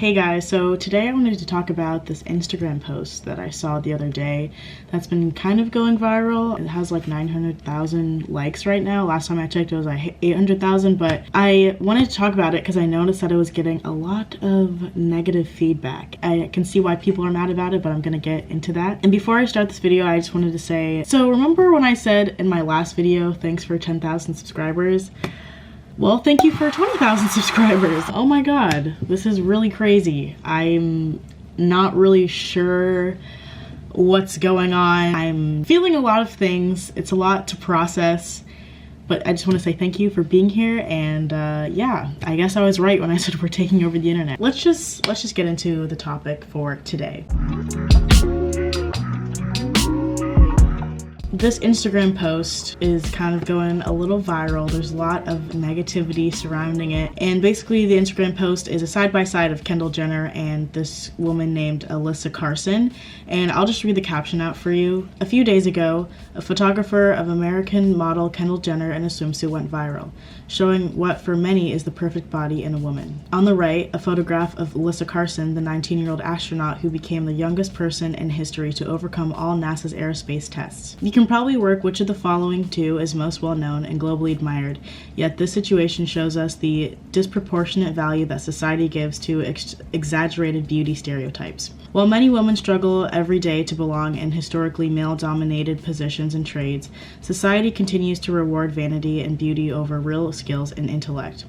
Hey guys, so today I wanted to talk about this Instagram post that I saw the other day that's been kind of going viral. It has like 900,000 likes right now. Last time I checked it was like 800,000, but I wanted to talk about it because I noticed that it was getting a lot of negative feedback. I can see why people are mad about it, but I'm gonna get into that. And before I start this video, I just wanted to say, so remember when I said in my last video, thanks for 10,000 subscribers? Well, thank you for 20,000 subscribers. Oh my god, this is really crazy. I'm not really sure what's going on. I'm feeling a lot of things. It's a lot to process, but I just want to say thank you for being here. And yeah, I guess I was right when I said we're taking over the internet. Let's just get into the topic for today. This Instagram post is kind of going a little viral. There's a lot of negativity surrounding it. And basically the Instagram post is a side-by-side of Kendall Jenner and this woman named Alyssa Carson. And I'll just read the caption out for you. A few days ago, a photographer of American model Kendall Jenner in a swimsuit went viral, showing what for many is the perfect body in a woman. On the right, a photograph of Alyssa Carson, the 19-year-old astronaut who became the youngest person in history to overcome all NASA's aerospace tests. You can probably work which of the following two is most well known and globally admired, yet this situation shows us the disproportionate value that society gives to exaggerated beauty stereotypes. While many women struggle every day to belong in historically male-dominated positions and trades, society continues to reward vanity and beauty over real skills and intellect.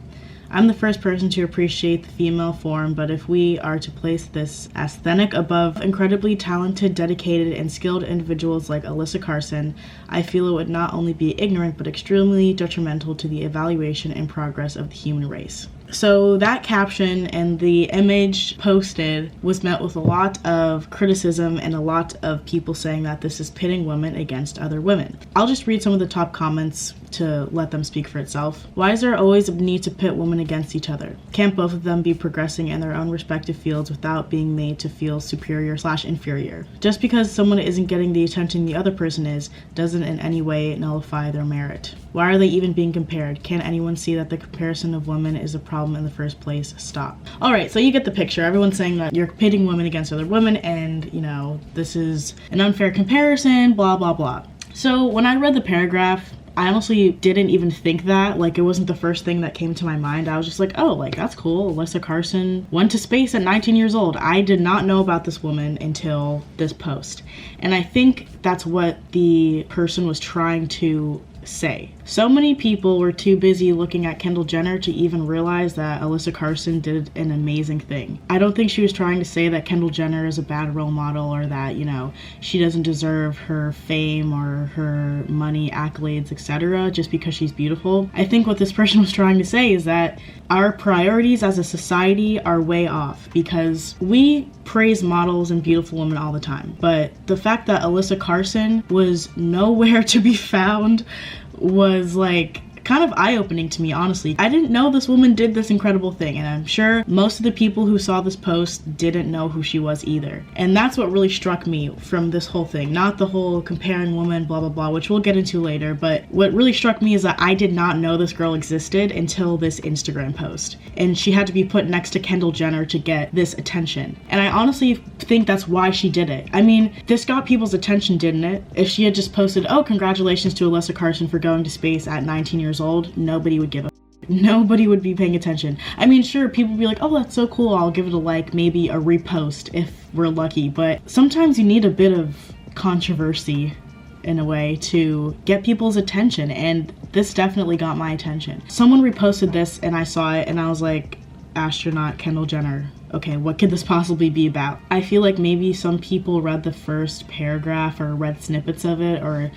I'm the first person to appreciate the female form, but if we are to place this aesthetic above incredibly talented, dedicated, and skilled individuals like Alyssa Carson, I feel it would not only be ignorant, but extremely detrimental to the evaluation and progress of the human race. So that caption and the image posted was met with a lot of criticism and a lot of people saying that this is pitting women against other women. I'll just read some of the top comments to let them speak for itself. Why is there always a need to pit women against each other? Can't both of them be progressing in their own respective fields without being made to feel superior/inferior? Just because someone isn't getting the attention the other person is, doesn't in any way nullify their merit. Why are they even being compared? Can't anyone see that the comparison of women is a problem in the first place? Stop. Alright, so you get the picture. Everyone's saying that you're pitting women against other women and, you know, this is an unfair comparison, blah, blah, blah. So when I read the paragraph, I honestly didn't even think that. Like, it wasn't the first thing that came to my mind. I was just like, oh, like, that's cool. Alyssa Carson went to space at 19 years old. I did not know about this woman until this post. And I think that's what the person was trying to say. So many people were too busy looking at Kendall Jenner to even realize that Alyssa Carson did an amazing thing. I don't think she was trying to say that Kendall Jenner is a bad role model or that, you know, she doesn't deserve her fame or her money, accolades, etc. just because she's beautiful. I think what this person was trying to say is that our priorities as a society are way off because we praise models and beautiful women all the time. But the fact that Alyssa Carson was nowhere to be found was like kind of eye-opening to me, honestly. I didn't know this woman did this incredible thing, and I'm sure most of the people who saw this post didn't know who she was either. And that's what really struck me from this whole thing, not the whole comparing women, blah, blah, blah, which we'll get into later, but what really struck me is that I did not know this girl existed until this Instagram post. And she had to be put next to Kendall Jenner to get this attention. And I honestly think that's why she did it. I mean, this got people's attention, didn't it? If she had just posted, oh, congratulations to Alyssa Carson for going to space at 19 years old, nobody would give a nobody would be paying attention. I mean, sure, people would be like, oh, that's so cool, I'll give it a like, maybe a repost if we're lucky, but sometimes you need a bit of controversy in a way to get people's attention, and this definitely got my attention. Someone reposted this and I saw it and I was like, astronaut Kendall Jenner. Okay, what could this possibly be about? I feel like maybe some people read the first paragraph or read snippets of it or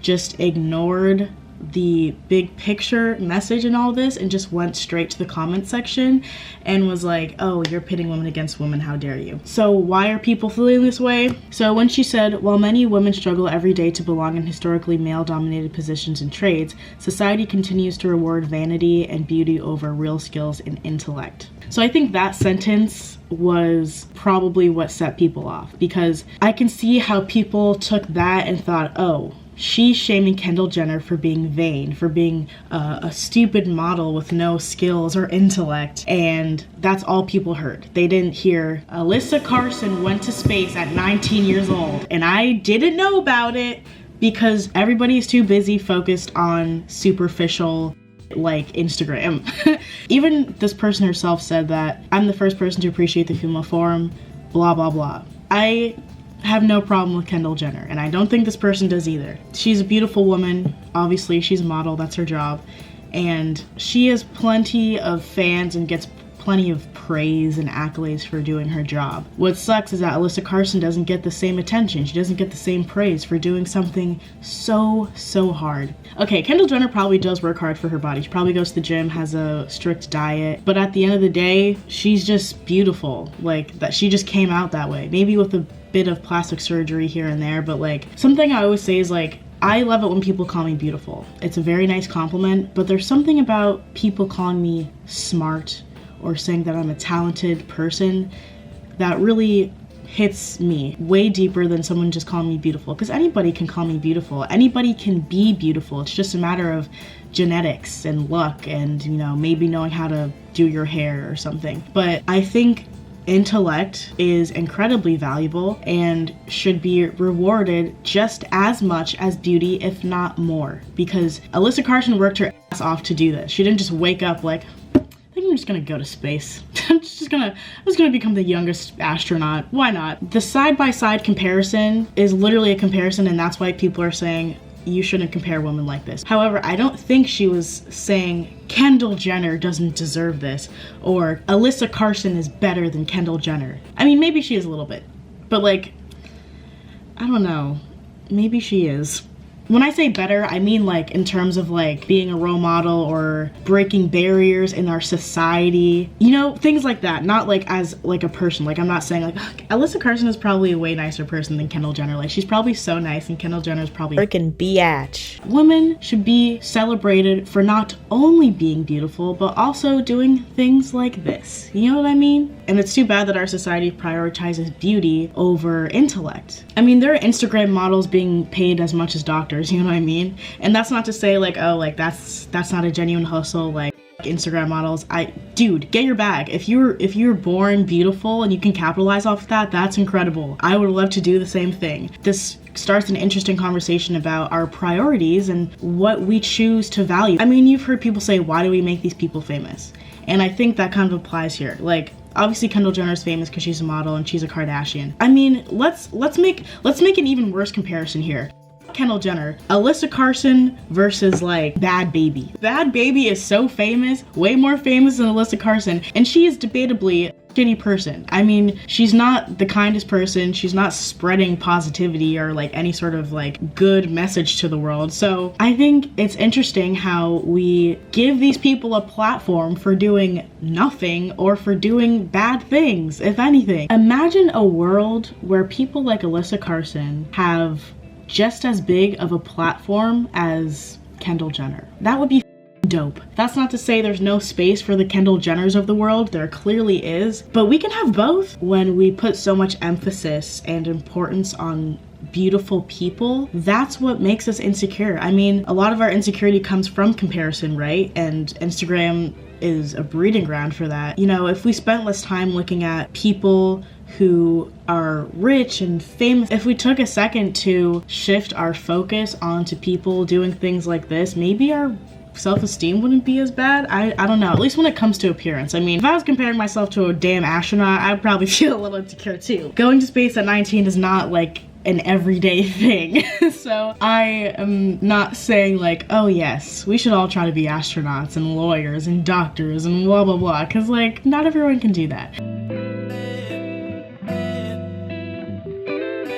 just ignored the big picture message in all this and just went straight to the comment section and was like, oh, you're pitting women against women, how dare you? So why are people feeling this way? So when she said, while many women struggle every day to belong in historically male-dominated positions and trades, society continues to reward vanity and beauty over real skills and intellect. So I think that sentence was probably what set people off, because I can see how people took that and thought, oh, she's shaming Kendall Jenner for being vain, for being a stupid model with no skills or intellect, and that's all people heard. They didn't hear Alyssa Carson went to space at 19 years old, and I didn't know about it because everybody's too busy focused on superficial, like, Instagram. Even this person herself said that I'm the first person to appreciate the female form, blah blah blah. I have no problem with Kendall Jenner, and I don't think this person does either. She's a beautiful woman. Obviously, she's a model, that's her job, and she has plenty of fans and gets plenty of praise and accolades for doing her job. What sucks is that Alyssa Carson doesn't get the same attention. She doesn't get the same praise for doing something so hard. Okay, Kendall Jenner probably does work hard for her body. She probably goes to the gym, has a strict diet, but at the end of the day, she's just beautiful. Like, that she just came out that way. Maybe with a bit of plastic surgery here and there, but like, something I always say is like, I love it when people call me beautiful. It's a very nice compliment, but there's something about people calling me smart or saying that I'm a talented person that really hits me way deeper than someone just calling me beautiful. Because anybody can call me beautiful. Anybody can be beautiful. It's just a matter of genetics and luck and, you know, maybe knowing how to do your hair or something. But I think intellect is incredibly valuable and should be rewarded just as much as beauty, if not more. Because Alyssa Carson worked her ass off to do this. She didn't just wake up like, I think I'm just gonna go to space. I'm just gonna become the youngest astronaut. Why not? The side-by-side comparison is literally a comparison, and that's why people are saying you shouldn't compare women like this. However, I don't think she was saying Kendall Jenner doesn't deserve this, or Alyssa Carson is better than Kendall Jenner. I mean, maybe she is a little bit, but like, I don't know, maybe she is. When I say better, I mean like in terms of like being a role model or breaking barriers in our society, you know, things like that. Not like as like a person. Like, I'm not saying like Alyssa Carson is probably a way nicer person than Kendall Jenner. Like, she's probably so nice, and Kendall Jenner is probably freaking biatch. Women should be celebrated for not only being beautiful, but also doing things like this. You know what I mean? And it's too bad that our society prioritizes beauty over intellect. I mean, there are Instagram models being paid as much as doctors, you know what I mean? And that's not to say like, oh, like that's not a genuine hustle, like Instagram models. Dude, get your bag. If you're born beautiful and you can capitalize off of that, that's incredible. I would love to do the same thing. This starts an interesting conversation about our priorities and what we choose to value. I mean, you've heard people say, why do we make these people famous? And I think that kind of applies here. Like, obviously Kendall Jenner is famous because she's a model and she's a Kardashian. I mean, let's make an even worse comparison here. Kendall Jenner, Alyssa Carson versus like Bad Baby. Bad Baby is so famous, way more famous than Alyssa Carson, and she is debatably a shitty person. I mean, she's not the kindest person, she's not spreading positivity or like any sort of like good message to the world. So I think it's interesting how we give these people a platform for doing nothing or for doing bad things, if anything. Imagine a world where people like Alyssa Carson have just as big of a platform as Kendall Jenner. That would be dope. That's not to say there's no space for the Kendall Jenners of the world. There clearly is, but we can have both. When we put so much emphasis and importance on beautiful people, that's what makes us insecure. I mean, a lot of our insecurity comes from comparison, right? And Instagram is a breeding ground for that. You know, if we spent less time looking at people who are rich and famous, if we took a second to shift our focus onto people doing things like this, maybe our self-esteem wouldn't be as bad. I don't know, at least when it comes to appearance. I mean, if I was comparing myself to a damn astronaut, I'd probably feel a little insecure too. Going to space at 19 is not like an everyday thing. So I am not saying like, oh yes, we should all try to be astronauts and lawyers and doctors and blah blah blah, because like not everyone can do that.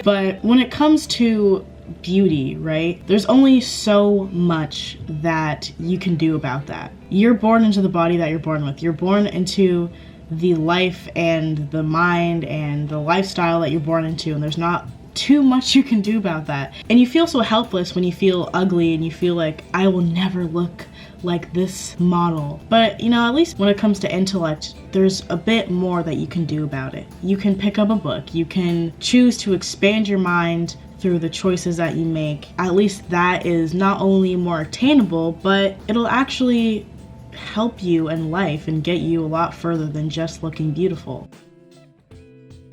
But when it comes to beauty, right, there's only so much that you can do about that. You're born into the body that you're born with. You're born into the life and the mind and the lifestyle that you're born into, and there's not too much you can do about that. And you feel so helpless when you feel ugly and you feel like, I will never look like this model. But you know, at least when it comes to intellect, there's a bit more that you can do about it. You can pick up a book, you can choose to expand your mind through the choices that you make, at least that is not only more attainable, but it'll actually help you in life and get you a lot further than just looking beautiful.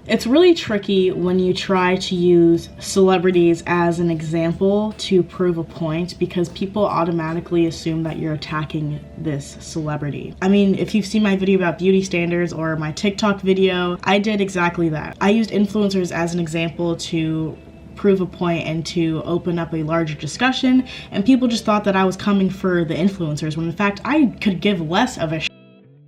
It's really tricky when you try to use celebrities as an example to prove a point, because people automatically assume that you're attacking this celebrity. I mean, if you've seen my video about beauty standards or my TikTok video, I did exactly that. I used influencers as an example to prove a point and to open up a larger discussion, and people just thought that I was coming for the influencers, when in fact I could give less of a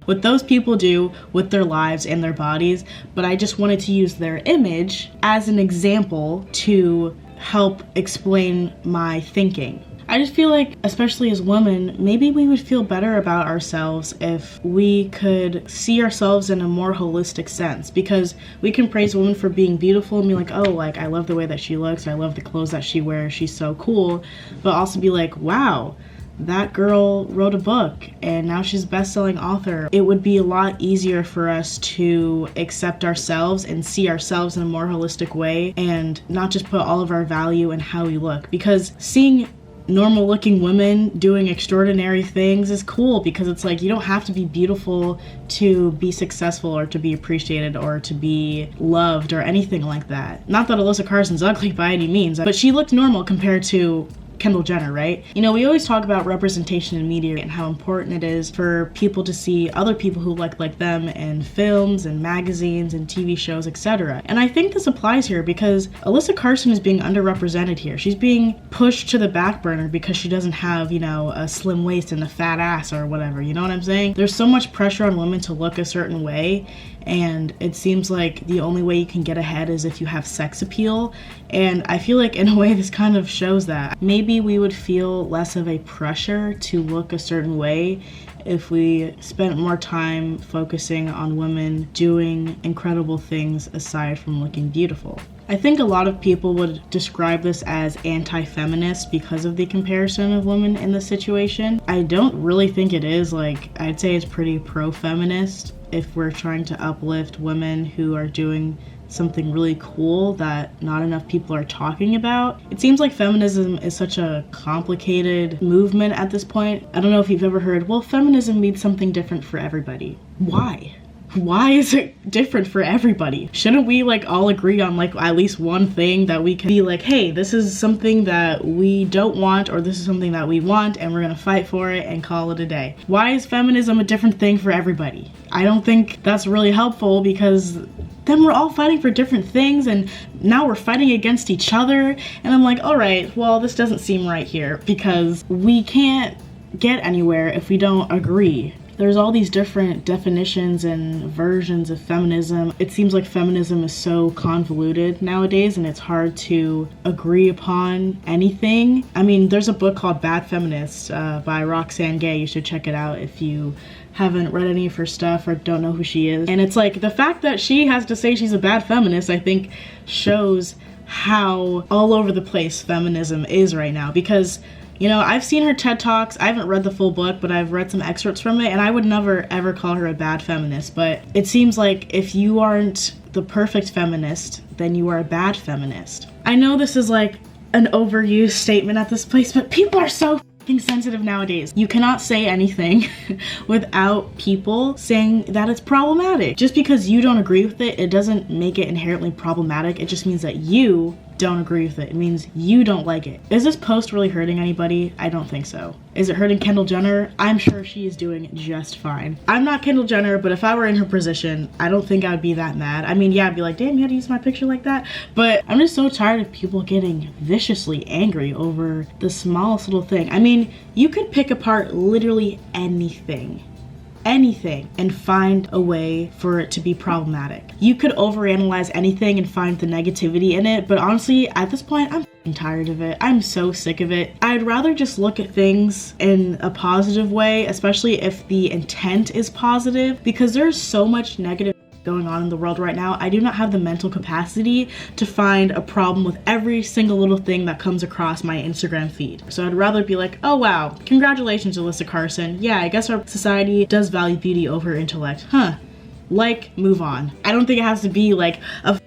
what those people do with their lives and their bodies, but I just wanted to use their image as an example to help explain my thinking. I just feel like, especially as women, maybe we would feel better about ourselves if we could see ourselves in a more holistic sense, because we can praise women for being beautiful and be like, oh, like, I love the way that she looks, I love the clothes that she wears, she's so cool, but also be like, wow, that girl wrote a book and now she's a best-selling author. It would be a lot easier for us to accept ourselves and see ourselves in a more holistic way and not just put all of our value in how we look, because seeing normal looking women doing extraordinary things is cool, because it's like you don't have to be beautiful to be successful or to be appreciated or to be loved or anything like that. Not that Alyssa Carson's ugly by any means, but she looked normal compared to Kendall Jenner, right? You know, we always talk about representation in media and how important it is for people to see other people who look like them in films and magazines and TV shows, etc. And I think this applies here because Alyssa Carson is being underrepresented here. She's being pushed to the back burner because she doesn't have, you know, a slim waist and a fat ass or whatever, you know what I'm saying? There's so much pressure on women to look a certain way, and it seems like the only way you can get ahead is if you have sex appeal, and I feel like in a way this kind of shows that. Maybe we would feel less of a pressure to look a certain way if we spent more time focusing on women doing incredible things aside from looking beautiful. I think a lot of people would describe this as anti-feminist because of the comparison of women in this situation. I don't really think it is. Like, I'd say it's pretty pro-feminist if we're trying to uplift women who are doing something really cool that not enough people are talking about. It seems like feminism is such a complicated movement at this point. I don't know if you've ever heard, well, feminism means something different for everybody. Why? Why is it different for everybody? Shouldn't we like all agree on like at least one thing that we can be like, hey, this is something that we don't want, or this is something that we want and we're gonna fight for it and call it a day? Why is feminism a different thing for everybody? I don't think that's really helpful, because then we're all fighting for different things and now we're fighting against each other. And I'm like, all right, well, this doesn't seem right here, because we can't get anywhere if we don't agree. There's all these different definitions and versions of feminism. It seems like feminism is so convoluted nowadays and it's hard to agree upon anything. I mean, there's a book called Bad Feminist by Roxane Gay. You should check it out if you haven't read any of her stuff or don't know who she is. And it's like the fact that she has to say she's a bad feminist, I think shows how all over the place feminism is right now. Because, you know, I've seen her TED Talks. I haven't read the full book, but I've read some excerpts from it, and I would never ever call her a bad feminist. But it seems like if you aren't the perfect feminist, then you are a bad feminist. I know this is like an overused statement at this place, but people are so sensitive nowadays. You cannot say anything without people saying that it's problematic. Just because you don't agree with it, it doesn't make it inherently problematic. It just means that you don't agree with it. It means you don't like it. Is this post really hurting anybody? I don't think so. Is it hurting Kendall Jenner? I'm sure she is doing just fine. I'm not Kendall Jenner, but if I were in her position, I don't think I would be that mad. I mean, yeah, I'd be like, damn, you had to use my picture like that. But I'm just so tired of people getting viciously angry over the smallest little thing. I mean, you could pick apart literally anything and find a way for it to be problematic. You could overanalyze anything and find the negativity in it, but honestly, at this point, I'm tired of it. I'm so sick of it. I'd rather just look at things in a positive way, especially if the intent is positive, because there's so much negative going on in the world right now. I do not have the mental capacity to find a problem with every single little thing that comes across my Instagram feed. So I'd rather be like, oh wow, congratulations, Alyssa Carson. Yeah, I guess our society does value beauty over intellect. Huh. Like, move on. I don't think it has to be like a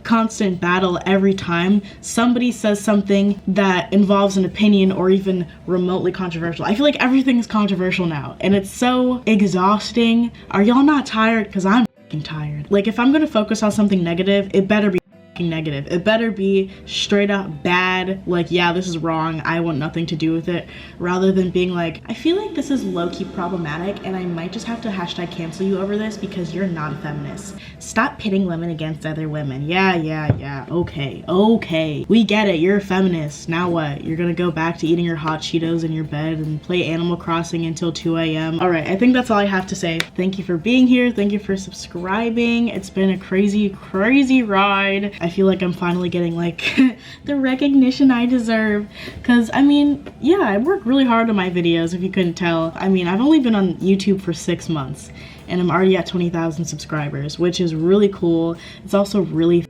constant battle every time somebody says something that involves an opinion or even remotely controversial. I feel like everything is controversial now, and it's so exhausting. Are y'all not tired? Because I'm f***ing tired. Like, if I'm gonna focus on something negative, it better be negative. It better be straight up bad, like, yeah, this is wrong, I want nothing to do with it, rather than being like, I feel like this is low-key problematic and I might just have to hashtag cancel you over this because you're not a feminist. Stop pitting women against other women. Yeah, okay, we get it, you're a feminist. Now what? You're gonna go back to eating your hot Cheetos in your bed and play Animal Crossing until 2 a.m. All right, I think that's all I have to say. Thank you for being here. Thank you for subscribing. It's been a crazy ride. I feel like I'm finally getting like the recognition I deserve, because I mean, yeah, I work really hard on my videos, if you couldn't tell. I mean, I've only been on YouTube for 6 months and I'm already at 20,000 subscribers, which is really cool. It's also really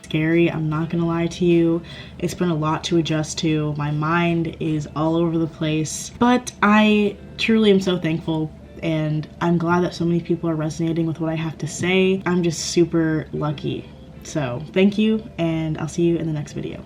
scary, I'm not gonna lie to you. It's been a lot to adjust to. My mind is all over the place, but I truly am so thankful, and I'm glad that so many people are resonating with what I have to say. I'm just super lucky. So thank you, and I'll see you in the next video.